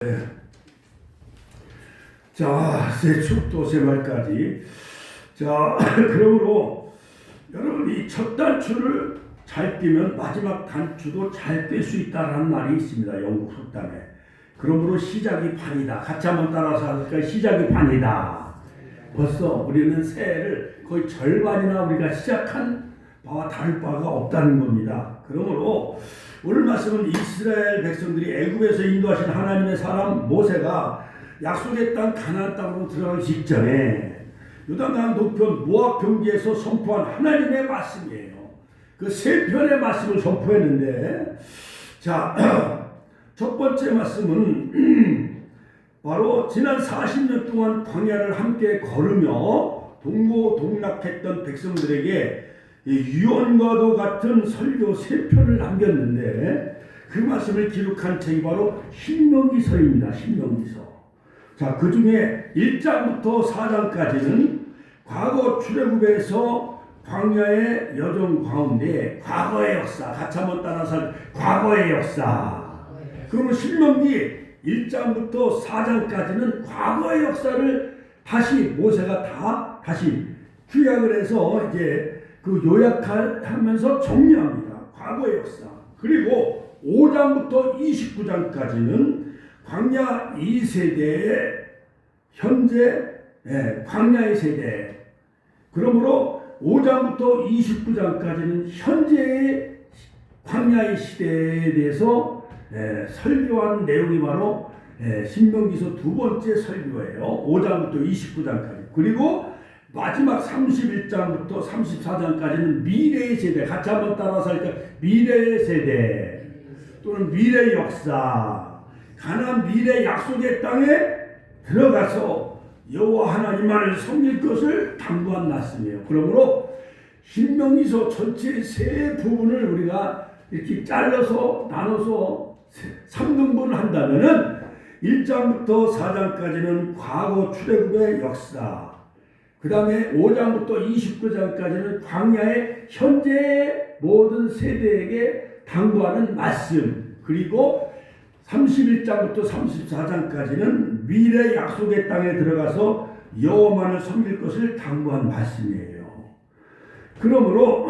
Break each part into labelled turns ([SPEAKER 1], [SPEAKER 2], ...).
[SPEAKER 1] 네. 자, 새축도 새말까지. 자, 그러므로 여러분이 첫 단추를 잘 띄면 마지막 단추도 잘 뗄 수 있다는 말이 있습니다. 영국 속담에. 그러므로 시작이 반이다. 같이 한번 따라서 하니까 시작이 반이다. 벌써 우리는 새해를 거의 절반이나 우리가 시작한 바와 다를 바가 없다는 겁니다. 그러므로 오늘 말씀은 이스라엘 백성들이 애굽에서 인도하신 하나님의 사람 모세가 약속의 땅 가나안 땅으로 들어가기 직전에 요단강 동편 모압 평지에서 선포한 하나님의 말씀이에요. 그 세 편의 말씀을 선포했는데, 자, 첫 번째 말씀은 바로 지난 40년 동안 광야를 함께 걸으며 동고동락했던 백성들에게 유언과도 같은 설교 세 편을 남겼는데, 그 말씀을 기록한 책이 바로 신명기서입니다. 신명기서. 자, 그 중에 1장부터 4장까지는 과거 출애굽에서 광야의 여정 가운데 과거의 역사, 같이 한번 따라서 과거의 역사. 그러면 신명기 1장부터 4장까지는 과거의 역사를 다시 모세가 다시 규약을 해서 이제 그 요약하면서 정리합니다. 과거의 역사. 그리고 5장부터 29장까지는 광야 2세대의 현재 광야의 세대. 그러므로 5장부터 29장까지는 현재의 광야의 시대에 대해서 설교한 내용이 바로 신명기서 두 번째 설교예요. 5장부터 29장까지. 그리고 마지막 31장부터 34장까지는 미래의 세대. 같이 한번 따라서 할까? 미래의 세대 또는 미래의 역사. 가나안 미래 약속의 땅에 들어가서 여호와 하나님만을 섬길 것을 당부한 말씀이에요. 그러므로 신명기서 전체 세 부분을 우리가 이렇게 잘라서 나눠서 3등분을 한다면은 1장부터 4장까지는 과거 출애굽의 역사, 그 다음에 5장부터 29장까지는 광야의 현재 모든 세대에게 당부하는 말씀, 그리고 31장부터 34장까지는 미래 약속의 땅에 들어가서 여호와만을 섬길 것을 당부한 말씀이에요. 그러므로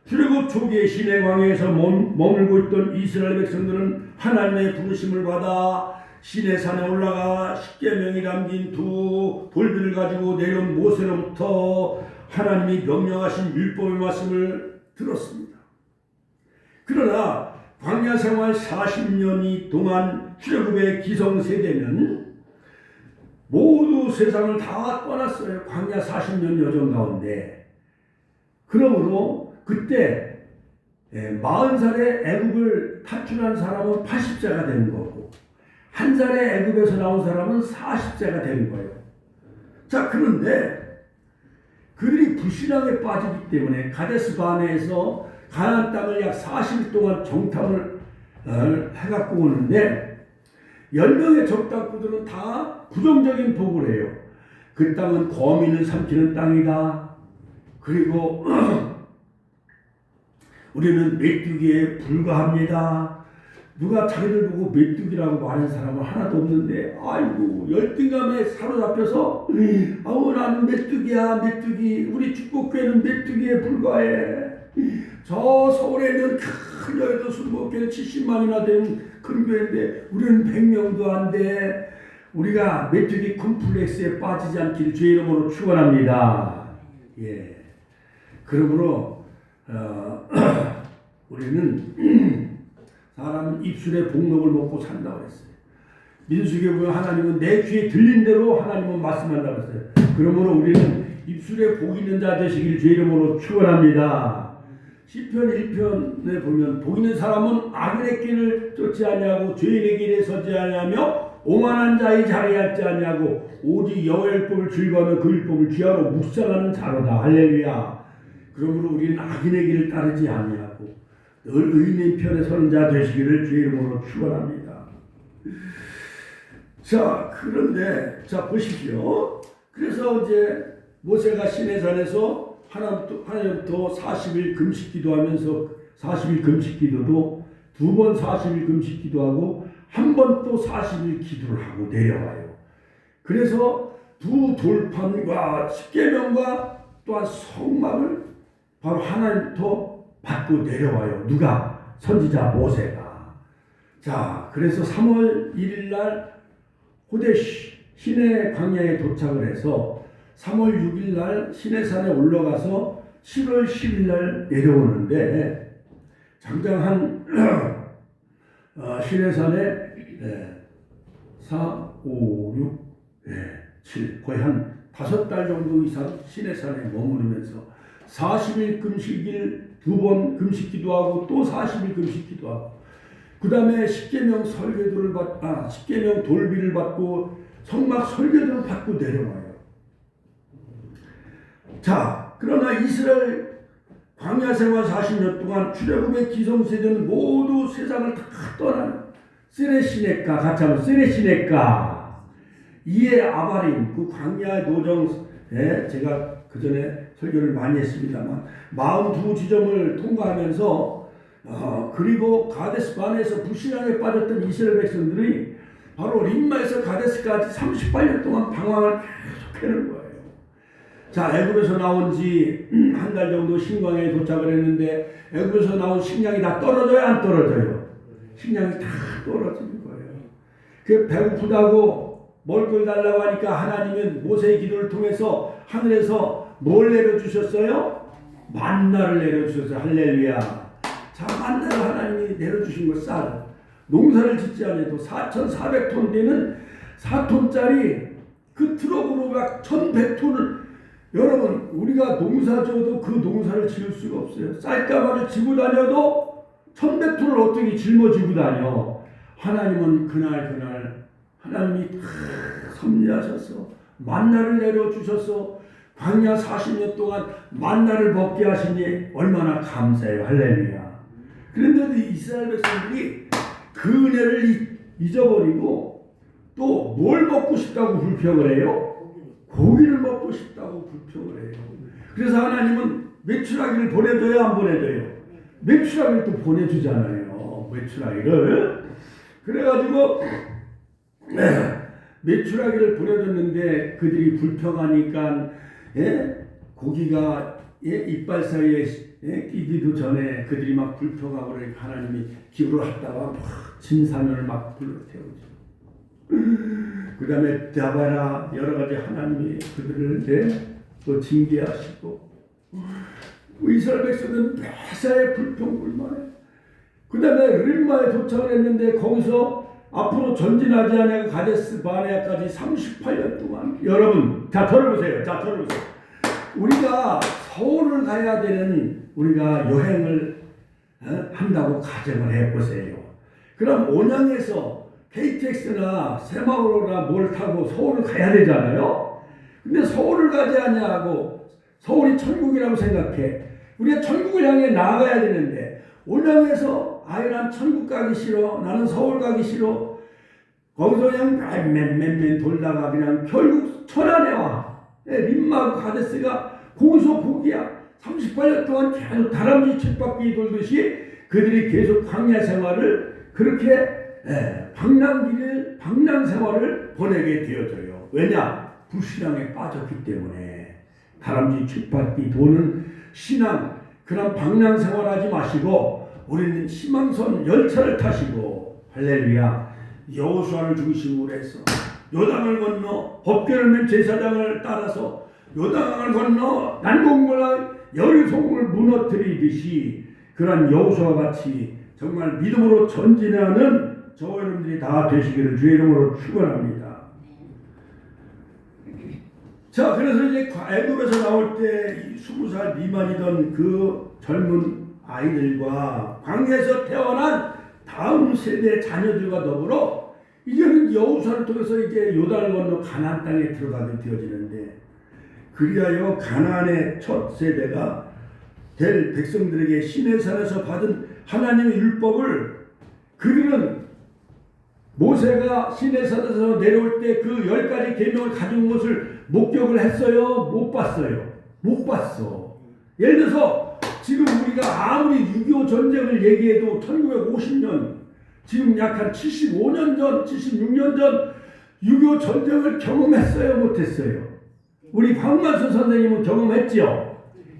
[SPEAKER 1] 출애굽 초기에 시내 광야에서 머물고 있던 이스라엘 백성들은 하나님의 부르심을 받아 시내 산에 올라가 십계명이 담긴 두 돌들을 가지고 내려온 모세로부터 하나님이 명령하신 율법의 말씀을 들었습니다. 그러나 광야 생활 40년이 동안 출애굽의 기성세대는 모두 세상을 다 떠났어요. 광야 40년 여정 가운데. 그러므로 그때 40살에 애굽을 탈출한 사람은 80세가 되는 거고, 한 살에 애굽에서 나온 사람은 40세가 되는 거예요. 자, 그런데 그들이 불신앙에 빠지기 때문에 가데스 바네에서 가나안 땅을 약 40일 동안 정탐을 해갖고 오는데 10명의 적당구들은 다 부정적인 보고를 해요. 그 땅은 거민을 삼키는 땅이다. 그리고 우리는 메뚜기에 불과합니다. 누가 자기를 보고 메뚜기라고 말하는 사람은 하나도 없는데, 아이고 열등감에 사로잡혀서 아우 나는 메뚜기야, 메뚜기. 우리 축복교회는 메뚜기에 불과해. 저 서울에 있는 큰 여의도 순복교회는 70만이나 되는 큰 교회인데 우리는 100명도 안 돼. 우리가 메뚜기 콤플렉스에 빠지지 않기를 주의 이름으로 축원합니다. 예. 그러므로 우리는 사람은 입술에 복록을 먹고 산다고 했어요. 민수기에 보면 하나님은 내 귀에 들린 대로 하나님은 말씀한다고 했어요. 그러므로 우리는 입술에 복 있는 자 되시길 주의 이름으로 축원합니다. 시편 1편에 보면 복 있는 사람은 악인의 길을 쫓지 아니하고 죄인의 길에 서지 아니하며 오만한 자의 자리에 앉지 아니하고 오직 여호와의 율법을 즐거워하며 그 율법을 귀하로 묵상하는 자로다. 할렐루야. 그러므로 우리는 악인의 길을 따르지 아니하고 늘 의인의 편에 서는 자 되시기를 주의 이름으로 축원합니다. 자, 그런데 자 보십시오. 그래서 이제 모세가 시내산에서 하나님부터 40일 금식 기도하면서 40일 금식 기도도 두 번 40일 금식 기도하고 한 번 또 40일 기도를 하고 내려와요. 그래서 두 돌판과 십계명과 또한 성막을 바로 하나님부터 받고 내려와요. 누가? 선지자 모세가. 자, 그래서 3월 1일 날 호대 시내 광야에 도착을 해서 3월 6일 날 시내산에 올라가서 7월 10일 날 내려오는데 장장 한 시내산에 4, 5, 6, 7 거의 한 5달 정도 이상 시내산에 머무르면서 40일 금식일 2번 금식 기도하고 또 40일 금식 기도하고 그 다음에 십계명 설계도를 십계명 돌비를 받고 성막 설계도를 받고 내려와요. 자, 그러나 이스라엘 광야 생활 40년 동안 출애굽의 기성세대는 모두 세상을 다 떠나는 쓰레시네가 같이 하면 쓰레시네가 이에 아바림 그 광야 노정에 제가 그 전에 설교를 많이 했습니다만 42지점을 통과하면서 그리고 가데스 바네에서 불신앙에 빠졌던 이스라엘 백성들이 바로 림마에서 가데스까지 38년 동안 방황을 계속하는 거예요. 자, 애굽에서 나온 지 한 달 정도 신광야에 도착을 했는데 애굽에서 나온 식량이 다 떨어져요, 안 떨어져요? 식량이 다 떨어지는 거예요. 그 배고프다고 먹을 걸 달라고 하니까 하나님은 모세의 기도를 통해서 하늘에서 뭘 내려주셨어요? 만나를 내려주셨어요. 할렐루야. 자, 만나를 하나님이 내려주신 것 쌀. 농사를 짓지 않아도 4,400톤 되는 4톤짜리 그 트럭으로 막 1,100톤을 여러분 우리가 농사 지어도 그 농사를 지을 수가 없어요. 쌀가마를 지고 다녀도 1,100톤을 어떻게 짊어지고 다녀. 하나님은 그날 하나님이 다 섭리하셔서 만나를 내려주셔서 광야 40년 동안 만나를 먹게 하시니 얼마나 감사해요. 할렐루야. 그런데도 이스라엘 백성들이 그 은혜를 잊어버리고 또 뭘 먹고 싶다고 불평을 해요? 고기를 먹고 싶다고 불평을 해요. 그래서 하나님은 메추라기를 보내줘요, 안 보내줘요? 메추라기를 또 보내주잖아요. 메추라기를. 그래가지고 메추라기를 보내줬는데 그들이 불평하니까 고기가 이빨 사이에 끼기도 전에 그들이 막 불평하고 그러니까 하나님이 기부를 하다가 막 진사면을 막 불러태우죠. 그 다음에 다바라 여러 가지 하나님이 그들을 또 징계하시고 이스라엘 백성들은 매사에 불평불만해. 그 다음에 림마에 도착을 했는데 거기서 앞으로 전진하지 않고 가데스 바네아까지 38년 동안 여러분 자 들어보세요. 우리가 서울을 가야 되는 우리가 여행을 한다고 가정을 해보세요. 그럼 온양에서 KTX나 새마을호나 뭘 타고 서울을 가야 되잖아요. 근데 서울을 가지 않냐고 서울이 천국이라고 생각해. 우리가 천국을 향해 나아가야 되는데 온양에서 난 천국 가기 싫어. 나는 서울 가기 싫어. 거기서 그냥 맨 돌다가 그냥 결국 천안에 와. 림마하고 가데스가 거기서 거기야. 38년 동안 계속 다람쥐 쳇바퀴 돌듯이 그들이 계속 광야 생활을 그렇게 방랑 생활을 보내게 되어져요. 왜냐? 불신앙에 빠졌기 때문에. 다람쥐 쳇바퀴 도는 신앙 그런 방랑 생활하지 마시고 우리는 희망선 열차를 타시고 할렐루야 여호수아를 중심으로 해서 요단을 건너 법궤를 맨 제사장을 따라서 요단을 건너 난공물과 여리송을 무너뜨리듯이 그런 여호수아와 같이 정말 믿음으로 전진하는 저와 여러분들이 다 되시기를 주의 이름으로 축원합니다. 자, 그래서 이제 애굽에서 나올 때 20살 미만이던 그 젊은 아이들과 광야에서 태어난 다음 세대 자녀들과 더불어 이제는 여호수아를 통해서 이제 요단을 건너 가나안 땅에 들어가게 되어지는데 그리하여 가나안의 첫 세대가 될 백성들에게 시내산에서 받은 하나님의 율법을 그들은 모세가 시내산에서 내려올 때 그 10가지 계명을 가진 것을 목격을 했어요? 못 봤어요? 못 봤어. 예를 들어서 지금 우리가 아무리 6.25 전쟁을 얘기해도 1950년 지금 약 한 75년 전, 76년 전 6.25 전쟁을 경험했어요? 못했어요? 우리 박만수 선생님은 경험했죠?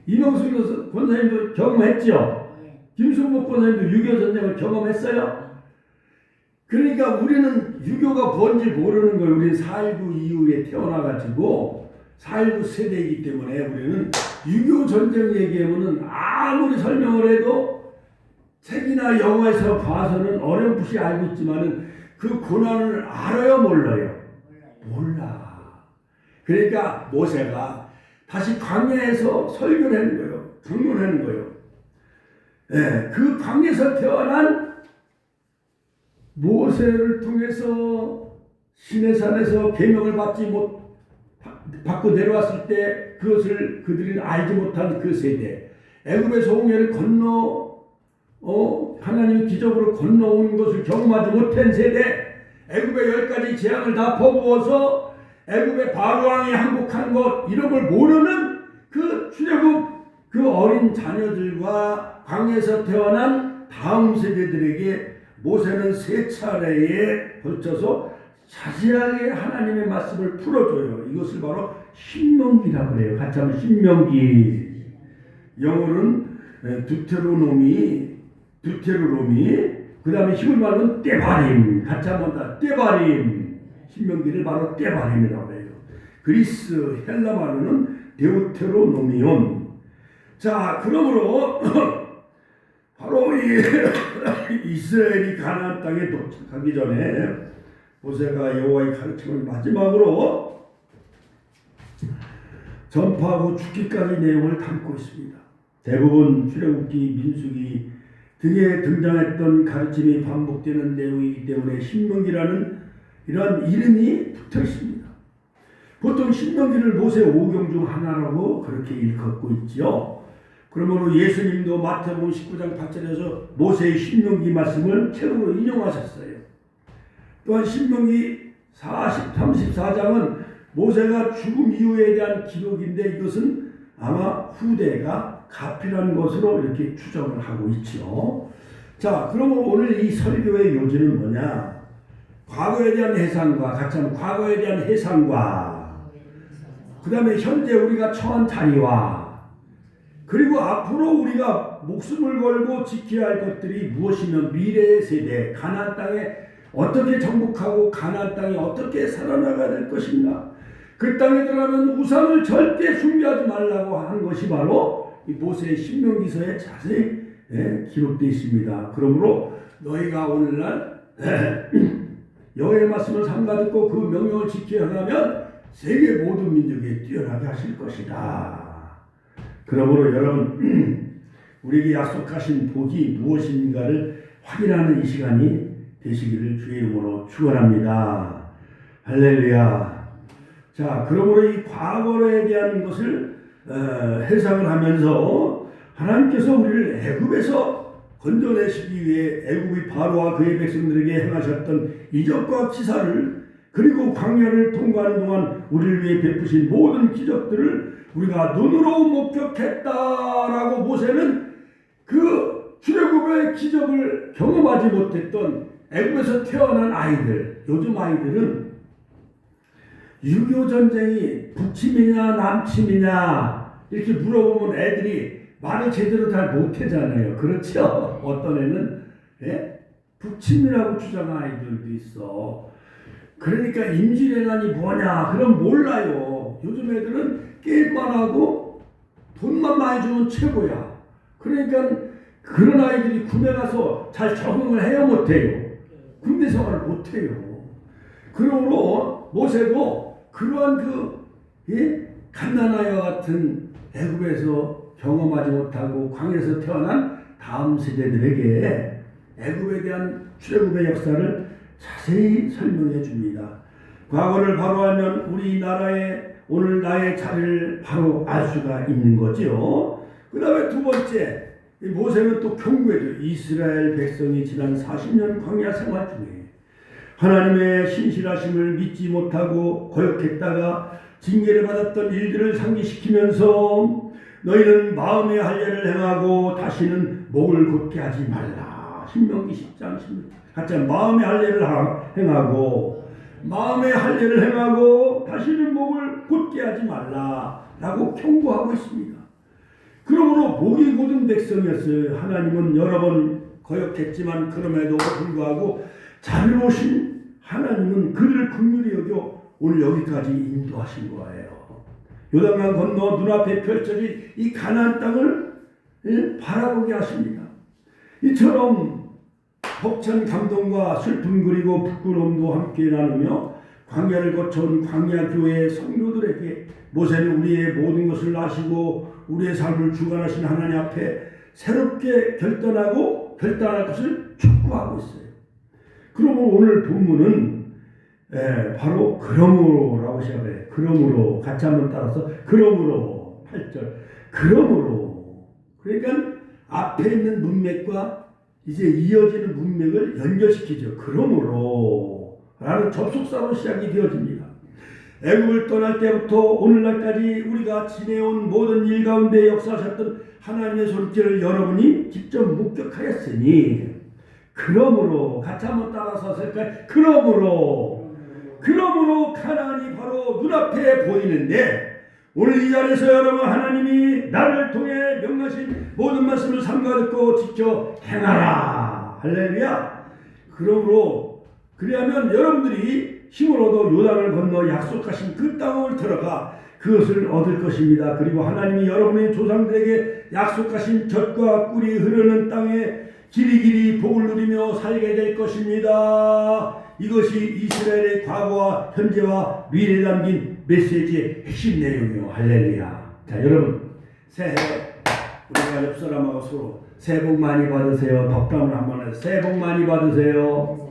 [SPEAKER 1] 이명수 권사님도 경험했죠? 김순복 권사님도 6.25 전쟁을 경험했어요? 그러니까 우리는 6.25가 뭔지 모르는 거예요. 우리는 4.19 이후에 태어나가지고 4.19 세대이기 때문에 우리는 6.25 전쟁 얘기하면은 아무리 설명을 해도 책이나 영화에서 봐서는 어렴풋이 알고 있지만은 그 고난을 알아요, 몰라요? 몰라. 그러니까 모세가 다시 광야에서 설교를 하는 거예요. 강론하는 거예요. 예, 그 광야에서 태어난 모세를 통해서 시내산에서 계명을 받고 내려왔을 때 그것을 그들이 알지 못한 그 세대, 애굽에서 홍해를 건너 하나님이 기적으로 건너온 것을 경험하지 못한 세대, 애굽의 10가지 재앙을 다 퍼부어서 애굽의 바로왕이 항복한 것 이런 걸 모르는 그 출애굽 그 어린 자녀들과 광야에서 태어난 다음 세대들에게 모세는 3차례에 걸쳐서 자세하게 하나님의 말씀을 풀어줘요. 이것을 바로 신명기라고 해요. 같이 하면 신명기. 영어로는 두테로노미, 그 다음에 히브리말로는 떼바림. 같이 한번 다 떼바림. 신명기를 바로 떼바림이라고 해요. 그리스 헬라말로는 데우테로노미온. 자, 그러므로 바로 이 이스라엘이 가나안 땅에 도착하기 전에 모세가 여호와의 가르침을 마지막으로 전파하고 죽기까지 내용을 담고 있습니다. 대부분 출애굽기, 민수기 등에 등장했던 가르침이 반복되는 내용이기 때문에 신명기라는 이런 이름이 붙어 있습니다. 보통 신명기를 모세 5경 중 하나라고 그렇게 일컫고 있지요. 그러므로 예수님도 마태복음 19장 8절에서 모세의 신명기 말씀을 책으로 인용하셨어요. 또한 신명기 34장은 모세가 죽음 이후에 대한 기록인데 이것은 아마 후대가 가필한 것으로 이렇게 추정을 하고 있죠. 자, 그러면 오늘 이 설교의 요지는 뭐냐? 과거에 대한 해상과 같이 하면 과거에 대한 해상과 그 다음에 현재 우리가 처한 자리와 그리고 앞으로 우리가 목숨을 걸고 지켜야 할 것들이 무엇이며 미래의 세대, 가나안 땅에 어떻게 정복하고 가나안 땅에 어떻게 살아나가야 될 것인가. 그 땅에 들어가면 우상을 절대 숭배하지 말라고 하는 것이 바로 이 모세의 신명기서에 자세히 기록되어 있습니다. 그러므로 너희가 오늘날 여호와의 말씀을 삼가 듣고 그 명령을 지켜 행하면 세계 모든 민족에 뛰어나게 하실 것이다. 그러므로 여러분 우리에게 약속하신 복이 무엇인가를 확인하는 이 시간이 되시기를 주의 이름으로 축원합니다. 할렐루야. 자, 그러므로 이 과거에 대한 것을 해석을 하면서 하나님께서 우리를 애굽에서 건져내시기 위해 애굽의 바로와 그의 백성들에게 행하셨던 이적과 기사를 그리고 광야를 통과하는 동안 우리를 위해 베푸신 모든 기적들을 우리가 눈으로 목격했다라고 모세는 그 출애굽의 기적을 경험하지 못했던 애굽에서 태어난 아이들, 요즘 아이들은 6.25 전쟁이 북침이냐 남침이냐 이렇게 물어보면 애들이 말을 제대로 잘 못하잖아요. 그렇죠? 어떤 애는 북침이라고 주장하는 아이들도 있어. 그러니까 임진왜란이 뭐냐 그럼 몰라요. 요즘 애들은 게임만 하고 돈만 많이 주면 최고야. 그러니까 그런 아이들이 군대 가서 잘 적응을 해야 못해요. 군대 생활을 못해요. 그러므로 모세도 그러한 갓난아이와 같은 애굽에서 경험하지 못하고 광야에서 태어난 다음 세대들에게 애굽에 대한 출애굽의 역사를 자세히 설명해 줍니다. 과거를 바로 알면 우리나라의 오늘 나의 자리를 바로 알 수가 있는 거죠. 그 다음에 두 번째, 모세는 또 경고해줘요. 이스라엘 백성이 지난 40년 광야 생활 중에 하나님의 신실하심을 믿지 못하고 거역했다가 징계를 받았던 일들을 상기시키면서 너희는 마음의 할례를 행하고 다시는 목을 곧게 하지 말라. 신명기 10장 16절. 같이 마음의 할례를 행하고 마음의 할례를 행하고 다시는 목을 곧게 하지 말라라고 경고하고 있습니다. 그러므로 목이 곧은 백성이었어요. 하나님은 여러 번 거역했지만 그럼에도 불구하고 자비로우신 하나님은 그들을 긍휼히 여겨 오늘 여기까지 인도하신 거예요. 요단강 건너 눈앞에 펼쳐진 이 가나안 땅을 바라보게 하십니다. 이처럼 벅찬 감동과 슬픔 그리고 부끄러움도 함께 나누며 광야를 거쳐온 광야교회의 성도들에게 모세는 우리의 모든 것을 아시고 우리의 삶을 주관하신 하나님 앞에 새롭게 결단할 것을 촉구하고 있어요. 그러므로 오늘 본문은 바로 그러므로라고 시작해요. 그러므로 같이 한번 따라서 그러므로 8절 그러므로 그러니까 앞에 있는 문맥과 이제 이어지는 문맥을 연결시키죠. 그러므로 라는 접속사로 시작이 되어집니다. 애굽을 떠날 때부터 오늘날까지 우리가 지내온 모든 일 가운데 역사하셨던 하나님의 손길을 여러분이 직접 목격하였으니 그러므로 같이 한번 따라서 할까요? 그러므로 가나안이 바로 눈앞에 보이는데 오늘 이 자리에서 여러분 하나님이 나를 통해 명하신 모든 말씀을 삼가 듣고 지켜 행하라. 할렐루야. 그러므로 그리하면 여러분들이 힘을 얻어 요단을 건너 약속하신 그 땅을 들어가 그것을 얻을 것입니다. 그리고 하나님이 여러분의 조상들에게 약속하신 젖과 꿀이 흐르는 땅에 길이길이 복을 누리며 살게 될 것입니다. 이것이 이스라엘의 과거와 현재와 미래에 담긴 메시지의 핵심 내용이요. 할렐루야. 자, 여러분 새해 우리가 옆 사람하고 서로 새해 복 많이 받으세요. 덕담을 한번 해서 새해 복 많이 받으세요.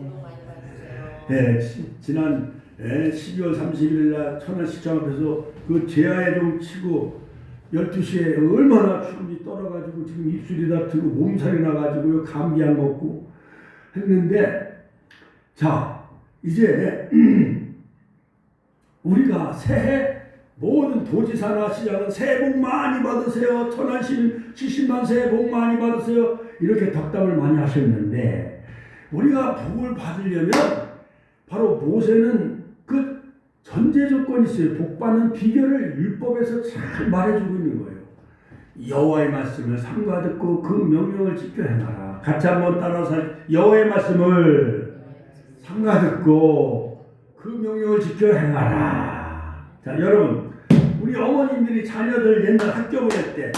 [SPEAKER 1] 예, 지난 12월 30일 날 천안시청 앞에서 그 제아에 좀 치고 12시에 얼마나 추운지 떨어가지고 지금 입술이 다 트고 몸살이 나가지고 감기 안 먹고 했는데 자 이제 우리가 새해 모든 도지사나 시장은 새해 복 많이 받으세요. 천안시는 70만 새해 복 많이 받으세요. 이렇게 덕담을 많이 하셨는데 우리가 복을 받으려면 바로 모세는 그 전제 조건이 있어요. 복 받는 비결을 율법에서 잘 말해주고 있는 거예요. 여호와의 말씀을 삼가 듣고 그 명령을 지켜 행하라. 같이 한번 따라서 여호와의 말씀을 삼가 듣고 그 명령을 지켜 행하라. 자, 여러분 우리 어머님들이 자녀들 옛날 학교 보낼 때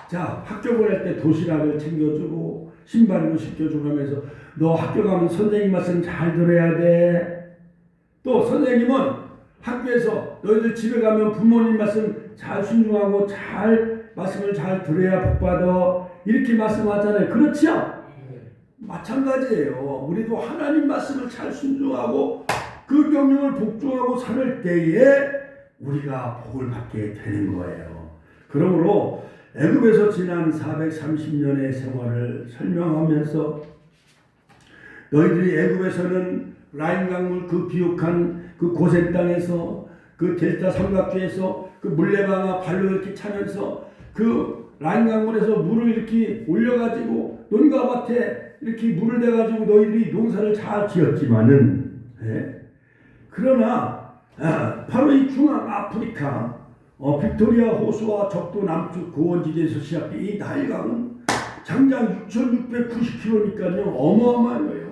[SPEAKER 1] 학교 보낼 때 도시락을 챙겨주고 신발도 시켜주고 하면서 너 학교 가면 선생님 말씀 잘 들어야 돼. 또 선생님은 학교에서 너희들 집에 가면 부모님 말씀 잘 순종하고 말씀을 잘 들어야 복받아. 이렇게 말씀하잖아요. 그렇죠? 마찬가지예요. 우리도 하나님 말씀을 잘 순종하고 그 명령을 복종하고 살 때에 우리가 복을 받게 되는 거예요. 그러므로 애굽에서 지난 430년의 생활을 설명하면서 너희들이 애굽에서는 라인 강물 그 비옥한 그 고센 땅에서 그 델타 삼각지에서 그 물레방아 발로 이렇게 차면서 그 라인 강물에서 물을 이렇게 올려가지고 논과 밭에 이렇게 물을 대가지고 너희들이 농사를 잘 지었지만은 그러나 바로 이 중앙 아프리카 빅토리아 호수와 적도 남쪽 고원지대에서 시작된 이 나일강은 장장 6,690km니까요 어마어마한 거예요.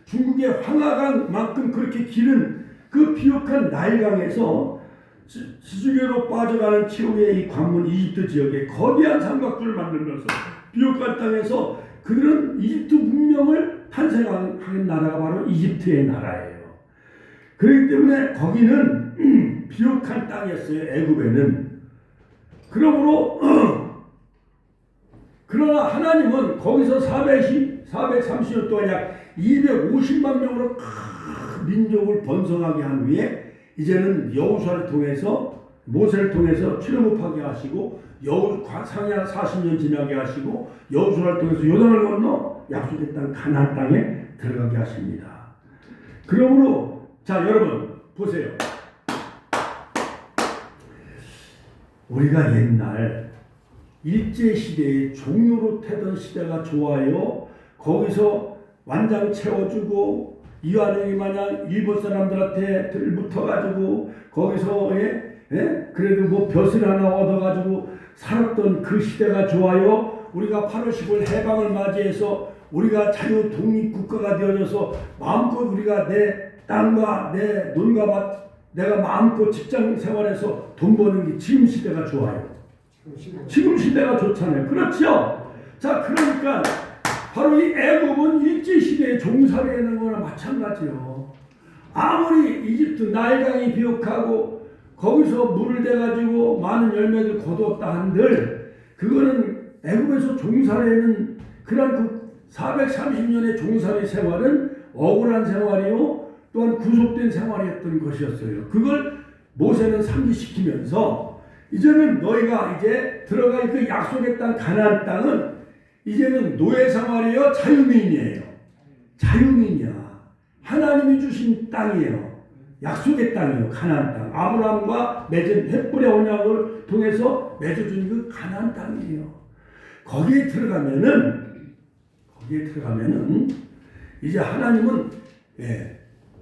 [SPEAKER 1] 중국의 황하강만큼 그렇게 길은 그 비옥한 나일강에서 스스로로 빠져가는 최후의 이 관문 이집트 지역에 거대한 삼각줄을 만들면서 비옥한 땅에서 그들은 이집트 문명을 탄생한 나라가 바로 이집트의 나라예요. 그렇기 때문에 거기는 비옥한 땅이었어요. 애굽에는. 그러므로 그러나 하나님은 거기서 430년 동안 약 250만 명으로 큰 민족을 번성하게 한 후에 이제는 여호수아를 통해서 모세를 통해서 출애굽하게 하시고 상야 40년 지나게 하시고 여호수아를 통해서 요단을 건너 약속의 땅 가나안 땅에 들어가게 하십니다. 그러므로 자 여러분 보세요. 우리가 옛날 일제시대에 종로로 태던 시대가 좋아요. 거기서 완장 채워주고 이완용이 마냥 일본 사람들한테 들붙어가지고 거기서 그래도 뭐 벼슬 하나 얻어가지고 살았던 그 시대가 좋아요. 우리가 8월 10일 해방을 맞이해서 우리가 자유 독립국가가 되어져서 마음껏 우리가 내 땅과 내 논과 밭 내가 마음껏 직장 생활에서 돈 버는 게 지금 시대가 좋아요. 지금 시대가 좋잖아요. 그렇죠? 자, 그러니까 바로 이 애굽은 일제시대에 종살이하는 거나 마찬가지요. 아무리 이집트 나일강이 비옥하고 거기서 물을 대가지고 많은 열매를 거두었다 한들 그거는 애굽에서 종살이하는 그런 그 430년의 종살이 생활은 억울한 생활이요. 또한 구속된 생활이었던 것이었어요. 그걸 모세는 상기시키면서 이제는 너희가 이제 들어갈 그 약속의 땅 가나안 땅은 이제는 노예 생활이에요, 자유민이에요. 자유민이야. 하나님이 주신 땅이에요. 약속의 땅이에요. 가나안 땅. 아브라함과 맺은 햇불의 언약을 통해서 맺어준 그 가나안 땅이에요. 거기에 들어가면은 이제 하나님은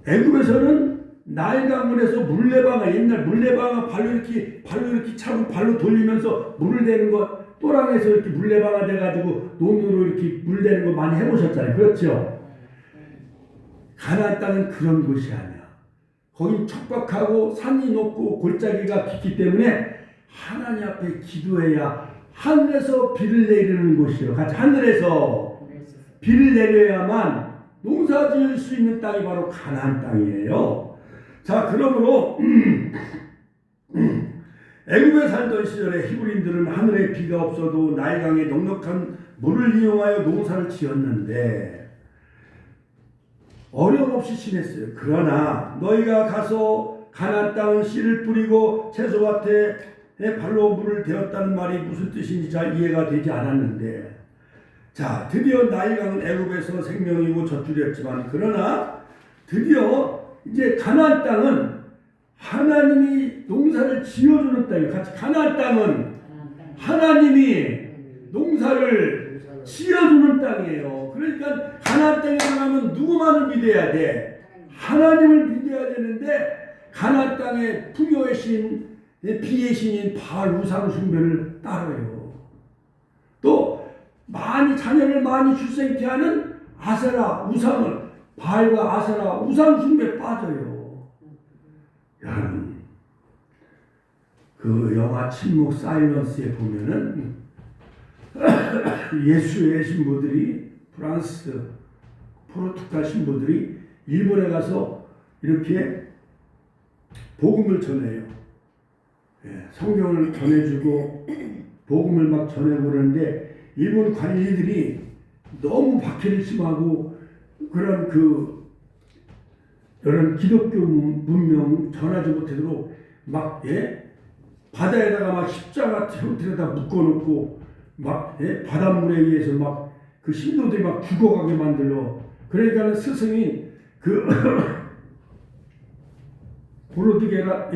[SPEAKER 1] 애굽에서는 나일강물에서 물레방아 옛날 물레방아 발로 이렇게 차고 발로 돌리면서 물을 대는 거 또랑에서 이렇게 물레방아 돼가지고 논으로 이렇게 물 대는 거 많이 해보셨잖아요. 그렇죠? 가나안 땅은 그런 곳이 아니야. 거긴 척박하고 산이 높고 골짜기가 깊기 때문에 하나님 앞에 기도해야 하늘에서 비를 내리는 곳이에요. 같이 하늘에서 비를 내려야만 농사 지을 수 있는 땅이 바로 가나안 땅이에요. 자, 그러므로 애굽에 살던 시절에 히브리인들은 하늘에 비가 없어도 나일강의 넉넉한 물을 이용하여 농사를 지었는데 어려움 없이 지냈어요. 그러나 너희가 가서 가나안 땅은 씨를 뿌리고 채소밭에 발로 물을 대었다는 말이 무슨 뜻인지 잘 이해가 되지 않았는데 자, 드디어 나일강은 애굽에서 생명이고 젖줄이었지만 그러나 드디어 이제 가나안 땅은 하나님이 농사를 지어주는 땅이에요. 같이 가나안 땅은 하나님이 농사를 지어주는 땅이에요. 그러니까 가나안 땅에 들어가면 누구만을 믿어야 돼? 하나님을 믿어야 되는데 가나안 땅의 풍요의 신, 비의 신인 바알 우상 숭배를 따라요. 또 자녀를 많이 출생케 하는 아세라 우상을 바알과 아세라 우상 숭배에 빠져요. 여러분, 그 영화 침묵 사일런스에 보면은 예수의 신부들이 프랑스, 포르투갈 신부들이 일본에 가서 이렇게 복음을 전해요. 성경을 전해주고 복음을 막 전해고 그러는데 일본 관리들이 너무 박해를 심하고 그런 이런 기독교 문명 전하지 못하도록 막 바다에다가 막 십자가 형태로다 묶어놓고 막 바닷물에 의해서 막 그 신도들이 막 죽어가게 만들어. 그러니까는 스승이 보르드게라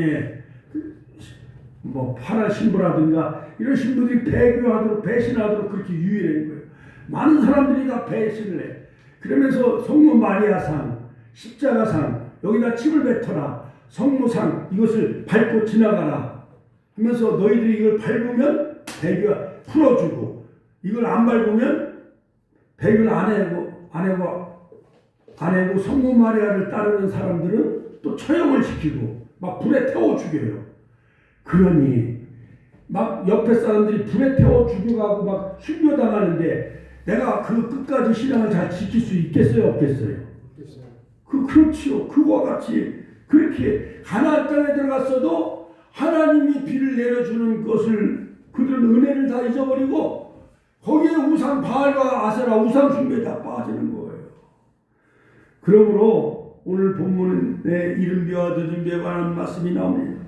[SPEAKER 1] 뭐 파라 신부라든가 이런 신부들이 배교하도록 배신하도록 그렇게 유의한 거예요. 많은 사람들이 다 배신을 해. 그러면서 성모 마리아상, 십자가상 여기다 침을 뱉어라. 성모상 이것을 밟고 지나가라 하면서 너희들이 이걸 밟으면 배교 풀어주고 이걸 안 밟으면 배교를 안 해고 성모 마리아를 따르는 사람들은 또 처형을 시키고 막 불에 태워 죽여요. 그러니 막 옆에 사람들이 불에 태워 죽여가고 막 순교당하는데 내가 그 끝까지 신앙을 잘 지킬 수 있겠어요, 없겠어요? 그렇지요. 그와 같이 그렇게 가나안 땅에 들어갔어도 하나님이 비를 내려주는 것을 그들은 은혜를 다 잊어버리고 거기에 우상 바알과 아세라 우상 숭배에 다 빠지는 거예요. 그러므로 오늘 본문에 이른비와 늦은비에 관한 말씀이 나옵니다.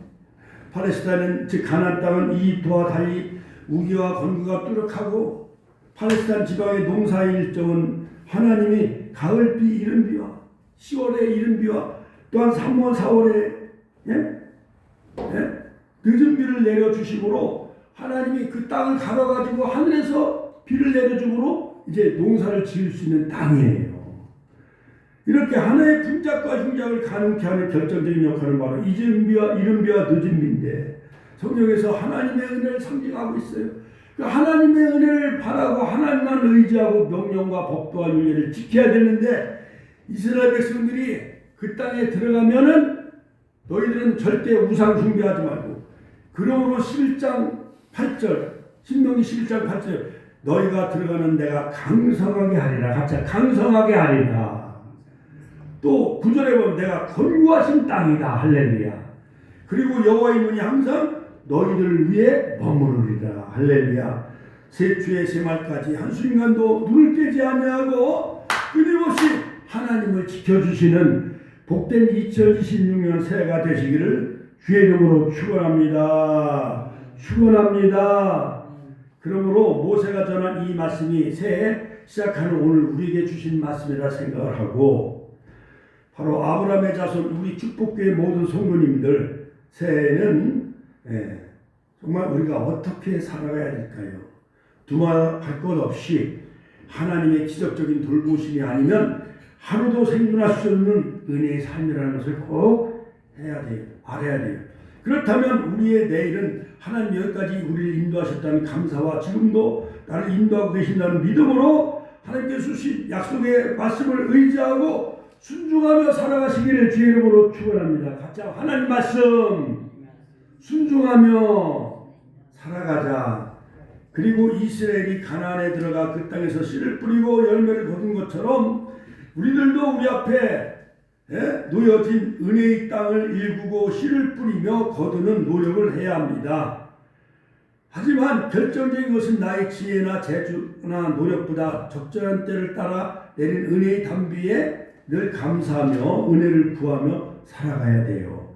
[SPEAKER 1] 팔레스타인은 즉 가나안 땅은 이집트와 달리 우기와 건기가 뚜렷하고 팔레스타인 지방의 농사 일정은 하나님이 가을비 이른비와 10월의 이른비와 또한 3월 4월에 늦은 비를 내려주심으로 하나님이 그 땅을 갈아가지고 하늘에서 비를 내려줌으로 이제 농사를 지을 수 있는 땅이에요. 이렇게 하나의 분작과 흉작을 가능케 하는 결정적인 역할은 바로 이른비와 늦은비인데 성경에서 하나님의 은혜를 상징하고 있어요. 그 하나님의 은혜를 바라고 하나님만 의지하고 명령과 법도와 윤례를 지켜야 되는데 이스라엘 백성들이 그 땅에 들어가면은 너희들은 절대 우상 숭배하지 말고 그러므로 11장 8절 신명기 11장 8절 너희가 들어가는 데가 강성하게 하리라. 같이 강성하게 하리라. 또 9절에 보면 내가 건고하신 땅이다. 할렐루야. 그리고 여호와의 눈이 항상 너희들 위에 머무르리라. 할렐루야. 새 주의 새 말까지 한순간도 눈을 떼지 아니하고 끊임없이 하나님을 지켜주시는 복된 2026년 새해가 되시기를 주의 이름으로 축원합니다. 축원합니다. 그러므로 모세가 전한 이 말씀이 새해 시작하는 오늘 우리에게 주신 말씀이라 생각을 하고 바로 아브라함의 자손 우리 축복교회 모든 성도님들 새해에는 정말 우리가 어떻게 살아가야 될까요? 두말할 것 없이 하나님의 기적적인 돌보심이 아니면 하루도 생존할 수 없는 은혜의 삶이라는 것을 꼭 해야 돼요. 알아야 돼요. 그렇다면 우리의 내일은 하나님 여기까지 우리를 인도하셨다는 감사와 지금도 나를 인도하고 계신다는 믿음으로 하나님께서 주신 약속의 말씀을 의지하고 순종하며 살아가시기를 주의 이름으로 축원합니다. 같이 하나님 말씀 순종하며 살아가자. 그리고 이스라엘이 가나안에 들어가 그 땅에서 씨를 뿌리고 열매를 거둔 것처럼 우리들도 우리 앞에 놓여진 은혜의 땅을 일구고 씨를 뿌리며 거두는 노력을 해야 합니다. 하지만 결정적인 것은 나의 지혜나 재주나 노력보다 적절한 때를 따라 내린 은혜의 담비에 늘 감사하며 은혜를 구하며 살아가야 돼요.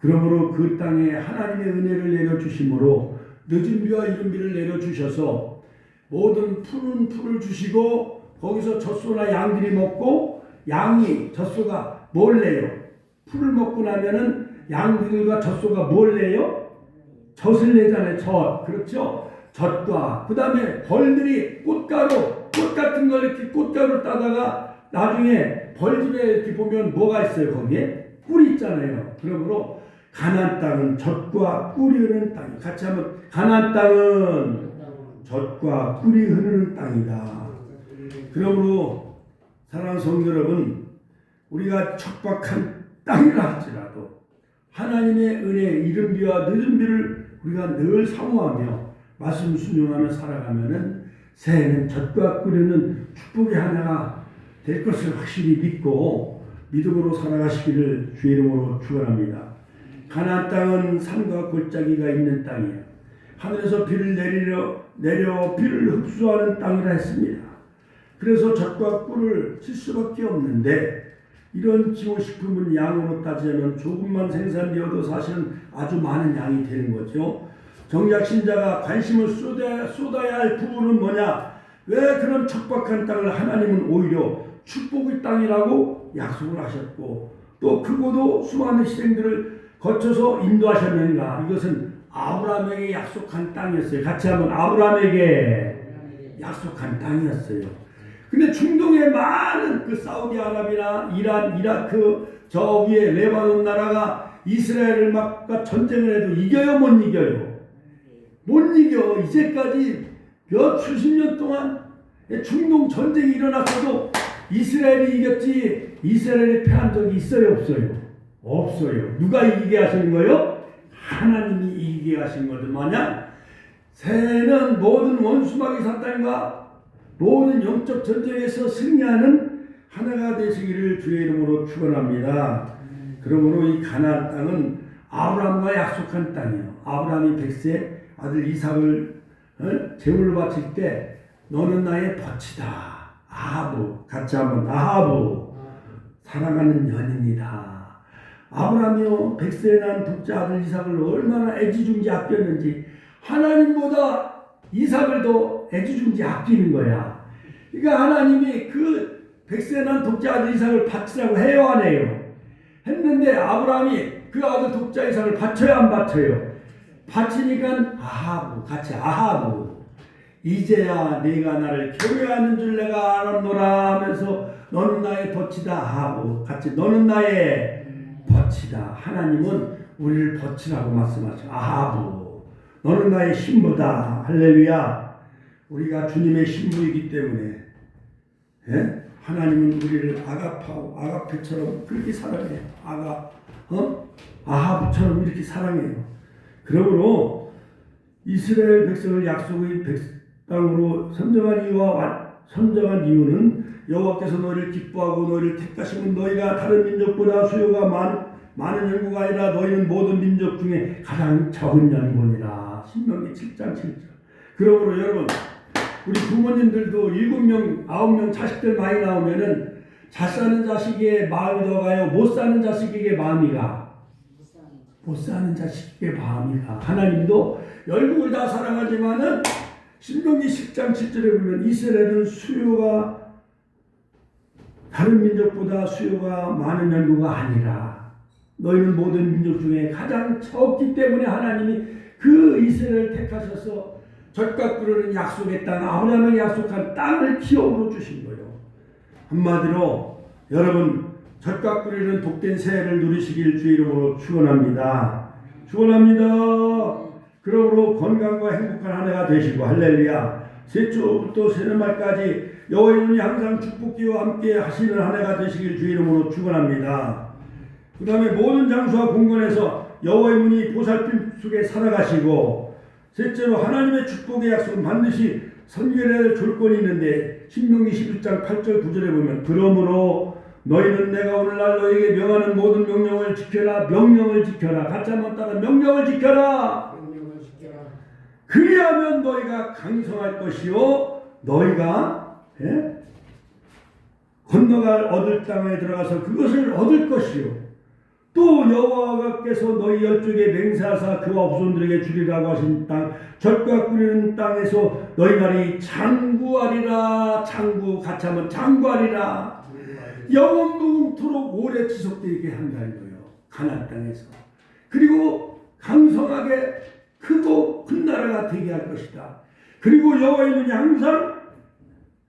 [SPEAKER 1] 그러므로 그 땅에 하나님의 은혜를 내려주심으로 늦은 비와 이른 비를 내려주셔서 모든 푸른 풀을 주시고 거기서 젖소나 양들이 먹고 양이 젖소가 뭘 내요? 풀을 먹고 나면은 양들과 젖소가 뭘 내요? 젖을 내잖아요. 젖. 그렇죠? 젖과 그 다음에 벌들이 꽃 같은 걸 이렇게 꽃가루 따다가 나중에 벌집에 이렇게 보면 뭐가 있어요? 거기에 꿀이 있잖아요. 그러므로 가나안 땅은 젖과 꿀이 흐르는 땅. 같이 한번 가나안 땅은 젖과 꿀이 흐르는 땅이다. 그러므로 사랑하는 성도 여러분, 우리가 척박한 땅이라 할지라도 하나님의 은혜, 이른 비와 늦은 비를 우리가 늘 사모하며 말씀 순종하며 살아가면은 새해는 젖과 꿀이는 축복의 하나가 될 것을 확실히 믿고 믿음으로 살아가시기를 주의 이름으로 축원합니다. 가나안 땅은 산과 골짜기가 있는 땅이에요. 하늘에서 비를 내려 비를 흡수하는 땅이라 했습니다. 그래서 젖과 꿀을 칠 수밖에 없는데 이런 기호식품은 양으로 따지자면 조금만 생산되어도 사실은 아주 많은 양이 되는 거죠. 정작 신자가 관심을 쏟아야 할 부분은 뭐냐? 왜 그런 척박한 땅을 하나님은 오히려 축복의 땅이라고 약속을 하셨고 또 크고도 수많은 희생들을 거쳐서 인도하셨는가? 이것은 아브라함에게 약속한 땅이었어요. 같이 한번 아브라함에게 약속한 땅이었어요. 근데 중동의 많은 그 사우디아라비아나 이란, 이라크 저 위에 레바논 나라가 이스라엘을 막과 전쟁을 해도 이겨요? 못 이겨요? 못 이겨. 이제까지 몇 수십 년 동안 중동 전쟁이 일어났어도 이스라엘이 이겼지 이스라엘이 패한 적이 있어요? 없어요? 없어요. 누가 이기게 하시는 거예요? 하나님이 이기게 하시는 거죠. 만약 새해는 모든 원수마귀 사탄과 모든 영적 전쟁에서 승리하는 하나가 되시기를 주의 이름으로 축원합니다. 그러므로 이 가나안 땅은 아브라함과 약속한 땅이에요. 아브라함이 100세 아들 이삭을 제물로 바칠 때 너는 나의 벗이다. 아하부. 같이 한번 아하부. 사랑하는 연인이다. 아브라함이요 100세에 난 독자 아들 이삭을 얼마나 애지중지 아꼈는지 하나님보다 이삭을 더 애지중지 아끼는 거야. 그러니까 하나님이 그 100세에 난 독자 아들 이삭을 바치라고 해요 안 해요? 했는데 아브라함이 그 아들 독자 이삭을 바쳐요 안 바쳐요? 바치니까 아하부. 같이 아하부. 이제야 네가 나를 경외하는 줄 내가 알았노라 하면서 너는 나의 덫이다 하고 같이 너는 나의 덫이다. 하나님은 우리를 덫이라고 말씀하죠. 아하부 너는 나의 신부다. 할렐루야. 우리가 주님의 신부이기 때문에 예? 하나님은 우리를 아가페처럼 그렇게 사랑해요. 아하부처럼 이렇게 사랑해요. 그러므로 이스라엘 백성을 약속의 땅으로 선정한 이유는 여호와께서 너희를 기뻐하고 너희를 택하시면 너희가 다른 민족보다 수요가 많은 연고가 아니라 너희는 모든 민족 중에 가장 적은 연고니라. 신명기 7장 7절. 그러므로 여러분 우리 부모님들도 7명, 9명 자식들 많이 나오면은 잘 사는 자식의 마음이 더 가요? 못 사는 자식에게 마음이 가? 못 사는 자식에게 마음이 가. 하나님도 열국을 다 사랑하지만은 신명기 10장 7절에 보면 이스라엘은 다른 민족보다 수요가 많은 연고가 아니라 너희는 모든 민족 중에 가장 적기 때문에 하나님이 그 이스라엘을 택하셔서 젖과 꿀을 약속의 땅, 아브라함에게 약속한 땅을 기업으로 주신 거예요. 한마디로 여러분 젖과 꿀이는 복된 새해를 누리시길 주의 이름으로 축원합니다. 축원합니다. 그러므로 건강과 행복한 한 해가 되시고 할렐루야. 새초부터 새날까지 여호와의 눈이 항상 축복기와 함께 하시는 한 해가 되시길 주의 이름으로 축원합니다. 그 다음에 모든 장소와 공간에서 여호와의 눈이 보살핌 속에 살아가시고 셋째로 하나님의 축복의 약속은 반드시 선결해야 줄 권이 있는데 신명기 11장 8절 9절에 보면 그러므로 너희는 내가 오늘날 너희에게 명하는 모든 명령을 지켜라. 명령을 지켜라. 같이 한번 따라 명령을 지켜라. 그리하면 너희가 강성할 것이요 너희가 건너갈 얻을 땅에 들어가서 그것을 얻을 것이요 또 여호와께서 너희 열족에 맹세하사 그와 후손들에게 주리라고 하신 땅 젖과 꿀이는 땅에서 너희 날이 장구하리라. 장구 같이 한번 장구하리라. 영원토록 오래 지속되게 한다는 거예요. 가나안 땅에서. 그리고 강성하게 크고 큰 나라가 되게 할 것이다. 그리고 여호와의 눈이 항상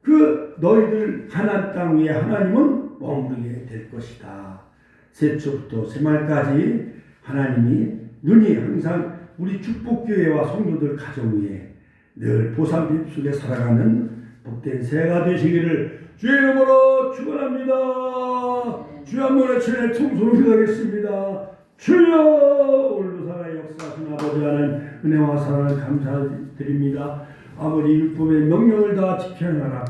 [SPEAKER 1] 그 너희들 가나안 땅 위에 하나님은 머무르게 될 것이다. 새초부터 새말까지 하나님이 눈이 항상 우리 축복교회와 성도들 가정 위에 늘 보살핌 속에 살아가는 복된 새해가 되시기를 주의 이름으로 축원합니다. 주여 한번 외치는 통소로 기도하겠습니다. 주여 오늘도 살아 역사하신 아버지 하나님 은혜와 사랑을 감사드립니다. 아버지 율법의 명령을 다 지켜나가라.